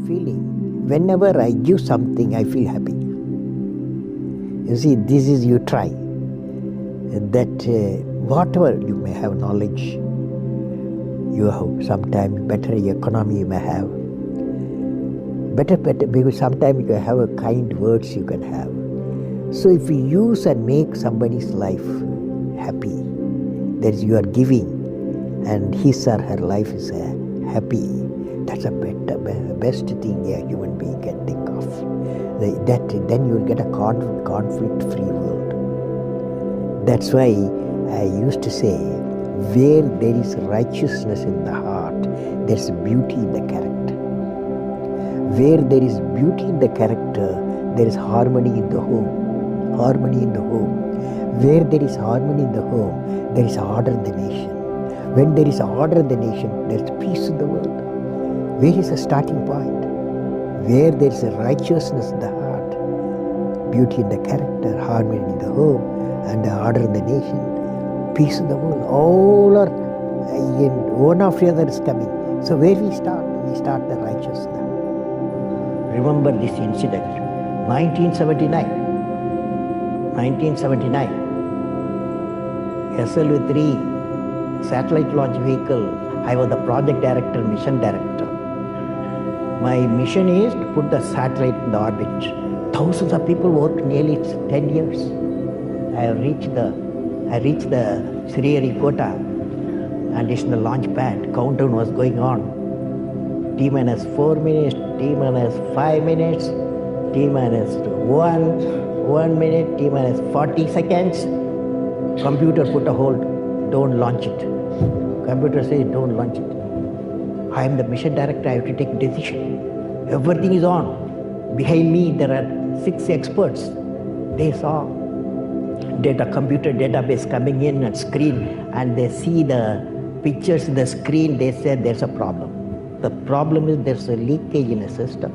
feeling. Whenever I give something, I feel happy. You see, this is you try. That whatever you may have knowledge, you have sometimes better economy you may have. Better, because sometimes you have a kind words you can have. So if you use and make somebody's life happy, that is you are giving, and his or her life is happy, that's a best thing a human being can think of. Then you will get a conflict-free world. That's why I used to say, where there is righteousness in the heart, there is beauty in the character. Where there is beauty in the character, there is harmony in the home. Harmony in the home. Where there is harmony in the home, there is order in the nation. When there is order in the nation, there is peace in the world. Where is the starting point? Where there is a righteousness in the heart, beauty in the character, harmony in the home, and the order in the nation, peace in the world. All are one after the other is coming. So where we start? We start the righteousness. Remember this incident, 1979, SLV-3 satellite launch vehicle, I was the project director, mission director. My mission is to put the satellite in the orbit. Thousands of people worked nearly 10 years. I reached the Sriharikota, and it's in the launch pad. Countdown was going on. T-minus 4 minutes, T-minus 5 minutes, T-minus 1 minute, T-minus 40 seconds. Computer put a hold, don't launch it. Computer says don't launch it. I am the mission director, I have to take decision. Everything is on. Behind me there are 6 experts. They saw computer database coming in and screen, and they see the pictures in the screen. They said there's a problem. The problem is there's a leakage in the system,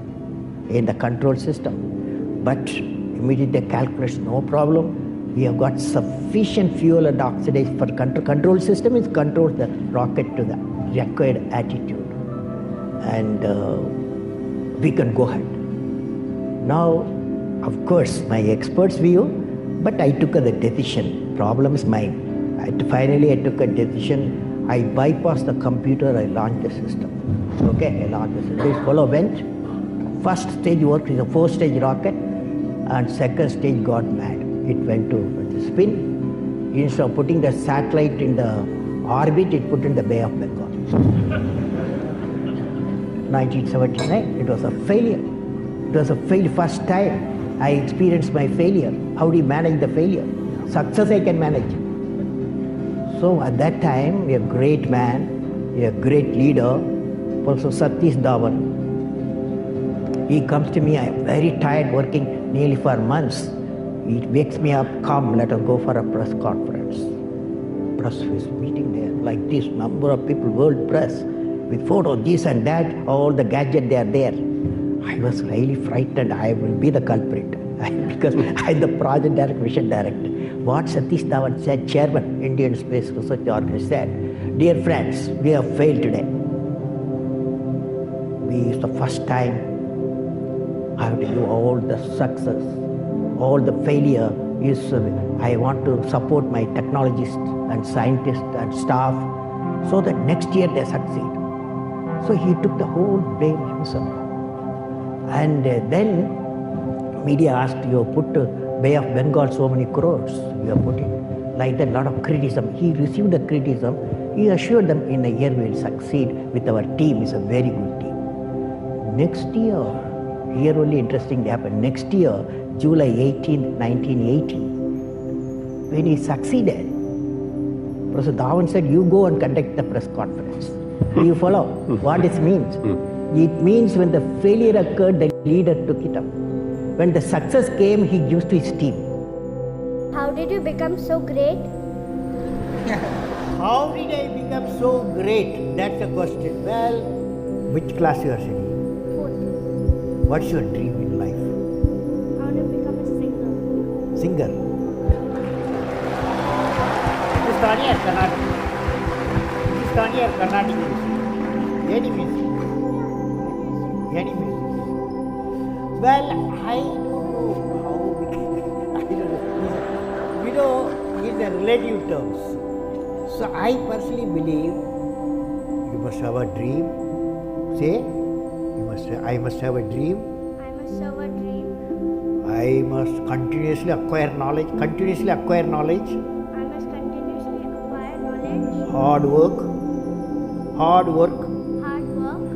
in the control system. But immediately calculation, no problem. We have got sufficient fuel and oxidation for control system is control the rocket to the required altitude, and we can go ahead. Now, of course, my expert's view, but I took the decision. Problem is mine. Finally, I took a decision. I bypassed the computer, I launched the system. Okay, I launched the system. This fellow went. First stage worked is a 4-stage rocket, and second stage got mad. It went to spin. Instead of putting the satellite in the orbit, it put in the Bay of Bengal. 1979, it was a failure. It was a failure. First time I experienced my failure. How do you manage the failure? Success I can manage. So at that time, a great man, a great leader, Professor Satish Dhawan, he comes to me, I am very tired working nearly for months. He wakes me up, come, let us go for a press conference. Press is meeting there, like this, number of people, world press, with photos, this and that, all the gadgets, they are there. I was really frightened, I will be the culprit, because I am the project director, mission director. What Satish Dhawan said, Chairman, Indian Space Research Organization, said, dear friends, we have failed today. It's the first time I have to do all the success, all the failure is, I want to support my technologists and scientists and staff so that next year they succeed. So he took the whole blame himself. And then media asked, you put Bay of Bengal so many crores, you have put it. Like that, a lot of criticism. He received the criticism. He assured them in a year we will succeed with our team. It's a very good team. Next year, here only interesting happened. Next year, July 18, 1980, when he succeeded, Professor Dhawan said, you go and conduct the press conference. Do you follow what this means? It means when the failure occurred, the leader took it up. When the success came, he gives to his team. How did you become so great? How did I become so great? That's the question. Well, which class you are studying? Fourth. What's your dream in life? I want to become a singer. Singer. Hindustani or Carnatic? Hindustani or Carnatic music? Any music. Any music. Well, I don't know how we can, I don't know. You know, it's a relative terms. So I personally believe you must have a dream. Say, I must have a dream. I must have a dream. I must continuously acquire knowledge. Continuously acquire knowledge. I must continuously acquire knowledge. Hard work. Hard work. Hard work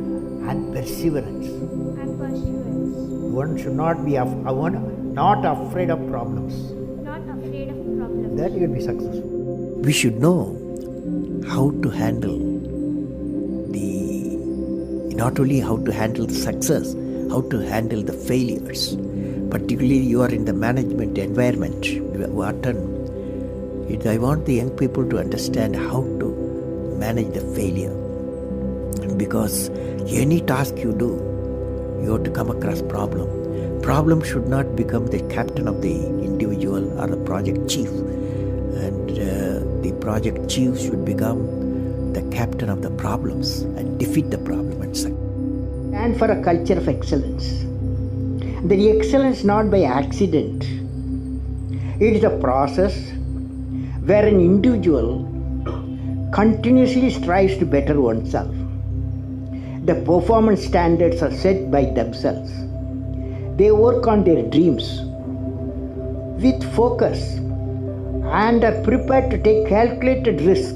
And perseverance. and pursuance. One should not be not afraid of problems. Not afraid of problems. That you will be successful. We should know how to handle not only how to handle the success, how to handle the failures. Particularly you are in the management environment, I want the young people to understand how to manage the failure. Because any task you do, you have to come across problem. Problem should not become the captain of the individual or the project chief. And the project chief should become the captain of the problems and defeat the problem and succeed. And for a culture of excellence. The excellence not by accident. It is a process where an individual continuously strives to better oneself. The performance standards are set by themselves. They work on their dreams with focus and are prepared to take calculated risk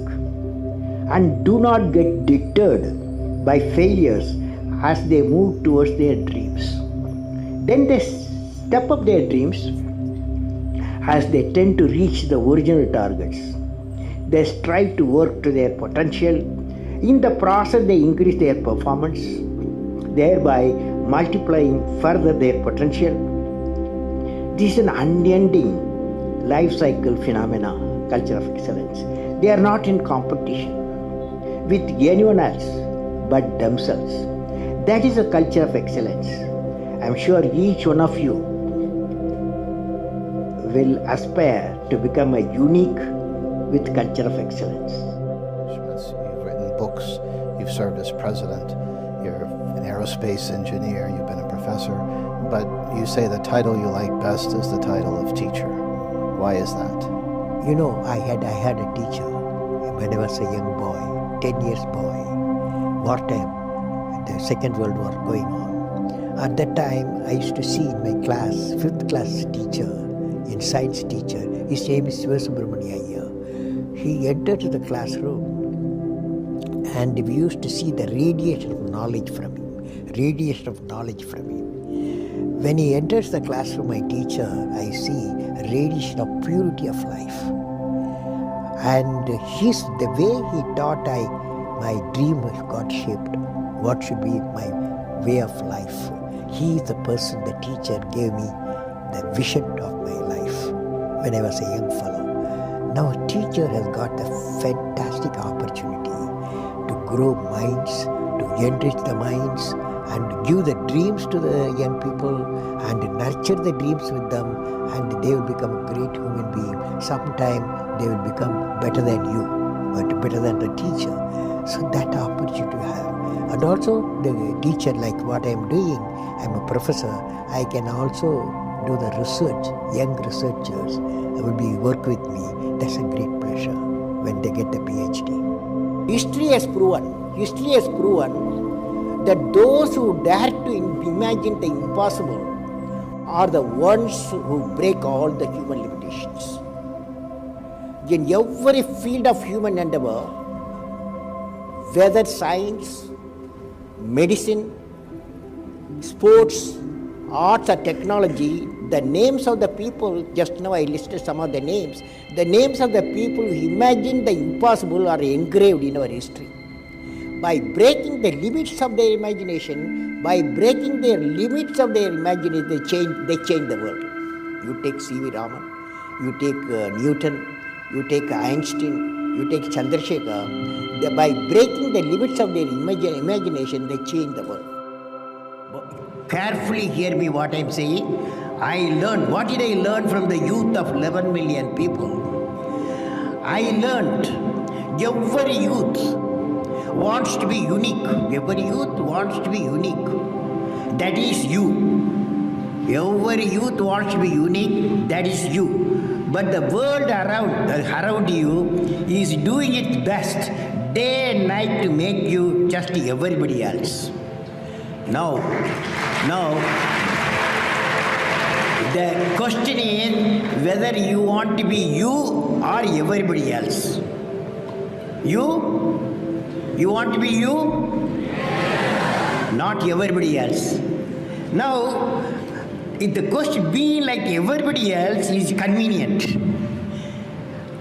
and do not get deterred by failures as they move towards their dreams. Then they step up their dreams as they tend to reach the original targets. They strive to work to their potential. In the process, they increase their performance, thereby multiplying further their potential. This is an unending life cycle phenomena, culture of excellence. They are not in competition with anyone else but themselves. That is a culture of excellence. I am sure each one of you will aspire to become a unique with culture of excellence. You've written books, you've served as president, you're an aerospace engineer, you've been a professor, but you say the title you like best is the title of teacher. Why is that? You know, I had a teacher when I was a young boy, 10 years boy, wartime, the Second World War going on. At that time, I used to see in my class, 5th class teacher, in science teacher, his name is Subramania Iyer. He entered the classroom and we used to see the radiation of knowledge from him. When he enters the classroom, my teacher, I see a radiation of purity of life. And the way he taught, my dream got shaped. What should be my way of life? He is the person, the teacher gave me the vision of my life when I was a young fellow. Now a teacher has got the fantastic opportunity to grow minds, to enrich the minds, and give the dreams to the young people and nurture the dreams with them, and they will become a great human being. Sometime they will become better than you, but better than the teacher. So that opportunity you have. And also the teacher, like what I am doing, I am a professor, I can also do the research. Young researchers will work with me. That's a great pleasure when they get the PhD. History has proven that those who dare to imagine the impossible are the ones who break all the human limitations. In every field of human endeavor, whether science, medicine, sports, arts or technology, the names of the people, just now I listed some of the names of the people who imagined the impossible are engraved in our history. By breaking the limits of their imagination, they change the world. You take C.V. Raman, you take Newton, you take Einstein, you take Chandrasekhar. By breaking the limits of their imagination, they change the world. Carefully hear me what I am saying. What did I learn from the youth of 11 million people? I learned every youth wants to be unique. Every youth wants to be unique. That is you. Every youth wants to be unique, that is you. But the world around you is doing its best day and night to make you just everybody else. Now, the question is whether you want to be you or everybody else. You want to be you? Not everybody else. Now, if the question being like everybody else is convenient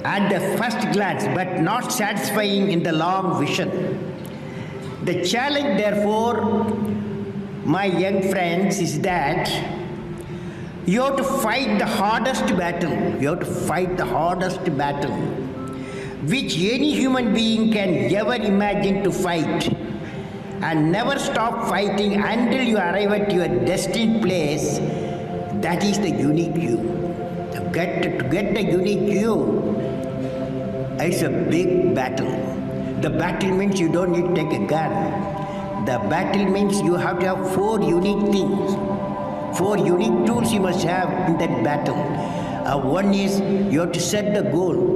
at the first glance, but not satisfying in the long vision. The challenge, therefore, my young friends, is that you have to fight the hardest battle. You have to fight the hardest battle which any human being can ever imagine to fight, and never stop fighting until you arrive at your destined place. That is the unique you. To get the unique you, it's a big battle. The battle means you don't need to take a gun. The battle means you have to have 4 unique things. 4 unique tools you must have in that battle. One is you have to set the goal.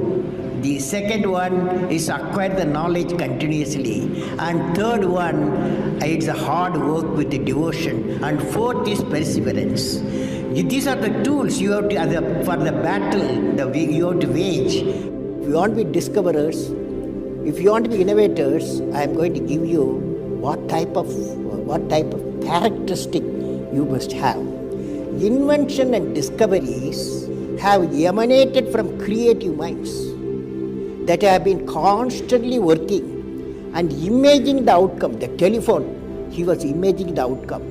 The second one is acquire the knowledge continuously. And third one, it's a hard work with the devotion. And fourth is perseverance. These are the tools you have to, for the battle you have to wage. If you want to be discoverers, if you want to be innovators, I am going to give you what type of characteristic you must have. Invention and discoveries have emanated from creative minds that have been constantly working and imagining the outcome. The telephone, he was imagining the outcome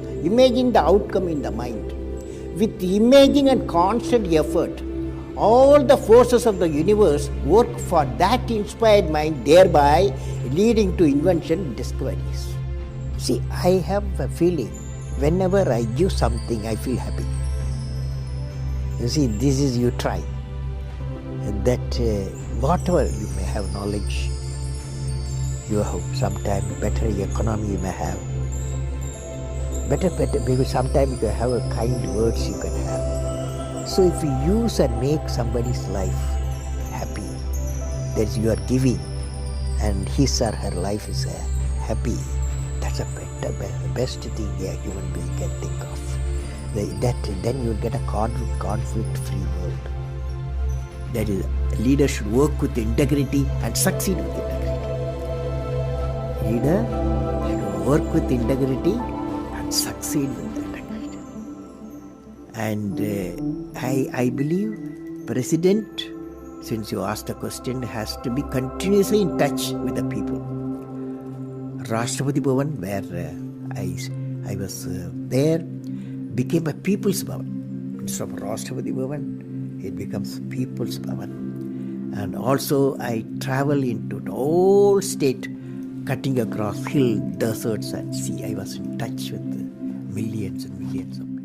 in the mind. With imaging and constant effort, all the forces of the universe work for that inspired mind, thereby leading to invention and discoveries. See, I have a feeling whenever I give something, I feel happy. You see, this is you try. That whatever you may have knowledge, you have sometimes better economy you may have. Better, maybe sometimes you have a kind words you can have. So if you use and make somebody's life happy, that is you are giving, and his or her life is happy, that's a best thing a human being can think of. Then you will get a conflict-free world. That is, leaders should work with integrity and succeed with integrity. Leader should work with integrity and succeed with integrity. And I believe President, since you asked the question, has to be continuously in touch with the people. Rashtrapati Bhavan, where I was there, became a People's Bhavan. Instead of Rashtrapati Bhavan, it becomes People's Bhavan. And also I travel into the whole state, cutting across hill, deserts and sea. I was in touch with millions and millions of people.